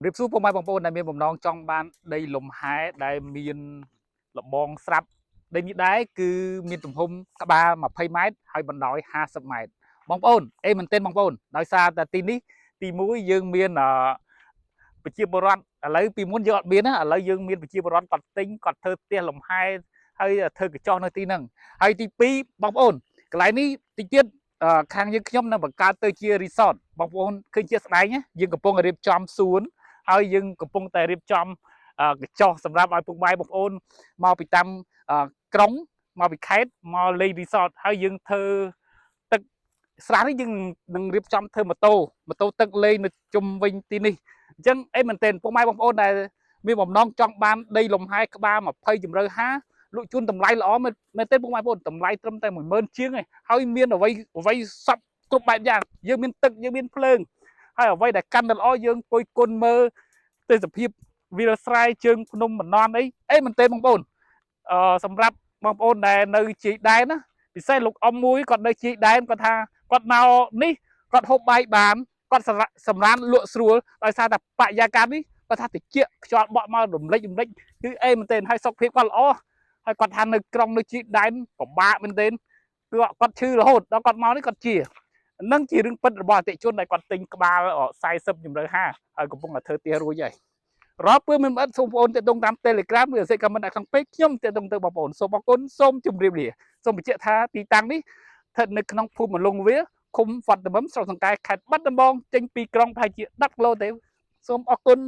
រៀបសួរពុកម៉ែបងប្អូនដែលមានបំណងចង់បានដីលំហែដែលមានលបងស្រាប់ដីនេះដែរគឺមានទំហំក្បាល20ម៉ែត្រហើយបណ្ដោយ50ម៉ែត្របងប្អូនអេមែនទែនបងប្អូនដោយសារតែទីនេះទី1យើងមានប្រជាពលរដ្ឋឥឡូវពីមុនយើងអត់មានណាឥឡូវយើងមានប្រជាពលរដ្ឋគាត់ទិញគាត់ធ្វើផ្ទះលំហែហើយធ្វើកញ្ចោះនៅទីហ្នឹងហើយទី2បងប្អូនកន្លែងនេះតិចទៀតខាងយើងខ្ញុំនឹងបង្កើតទៅជា resort បងប្អូនឃើញជាស្ដែងយើងកំពុងរៀបចំសួនហើយយើងកំពុងតែរៀបចំកញ្ចោះសម្រាប់ឲ្យពុកម៉ែបងប្អូនមកពីតាមក្រុងមកពីខេត្តមកលេង resort ហើយយើងធ្វើទឹកស្រះនេះយើងនឹងរៀបចំធ្វើម៉ូតូទឹកលេងនៅជុំវិញទីនេះអញ្ចឹងអីមែនទែនពុកម៉ែបងប្អូនដែលមានបំណងចង់បានដីលំហែក្បាល20ជម្រៅ50លក់ជូនតម្លៃល្អមែនទេពុកម៉ែបងប្អូនតម្លៃត្រឹមតែ10000ជាងឯងហើយមានអ្វីសពគ្រប់បែបយ៉ាងយើងមានទឹកយើងមានភ្លើងហើយអ្វីដែលកាន់តែល្អយើងអង្គុយគុណមើលទេសភាពវាលស្រែជើងភ្នំបណ្ណន់អីមែនទេបងប្អូនសម្រាប់បងប្អូនដែលនៅជាយដែនណាពិសេសលោកអ៊ំមួយគាត់នៅជាយដែនគាត់ថាគាត់មកនេះគាត់ហូបបាយបានគាត់សម្រានលក់ស្រួលដោយសារតែបរិយាកាសនេះគាត់ថាតិចខ្យល់បក់មករំលេចគឺអីមែនទេហើយសុខភាពគាត់ល្អហើយគាត់ថានៅក្រុងនៅជាយដែនពិបាកមែនទេគឺគាត់ឈឺរហូតដល់គាត់មកនេះគាត់ជានឹងជារឿងពិតរបស់អតិថិជនដែលគាត់ទិញក្បាល40ជម្រៅ50ហើយកំពុងតែធ្វើផ្ទះរួចហើយរាល់ពេលមានអត់សូមបងប្អូនទាក់ទងតាម Telegram ឬសេចក្ដីខមមិនដាក់ក្នុង page ខ្ញុំទាក់ទងទៅបងប្អូនសូមអរគុណសូមជម្រាបលាសូមបញ្ជាក់ថាទីតាំងនេះស្ថិតនៅក្នុងភូមិមលងវាឃុំវត្តដំស្រុកសង្កែខេត្តបាត់ដំបងចេញពីក្រុងប្រហែលជា10គីឡូទេសូមអរគុណ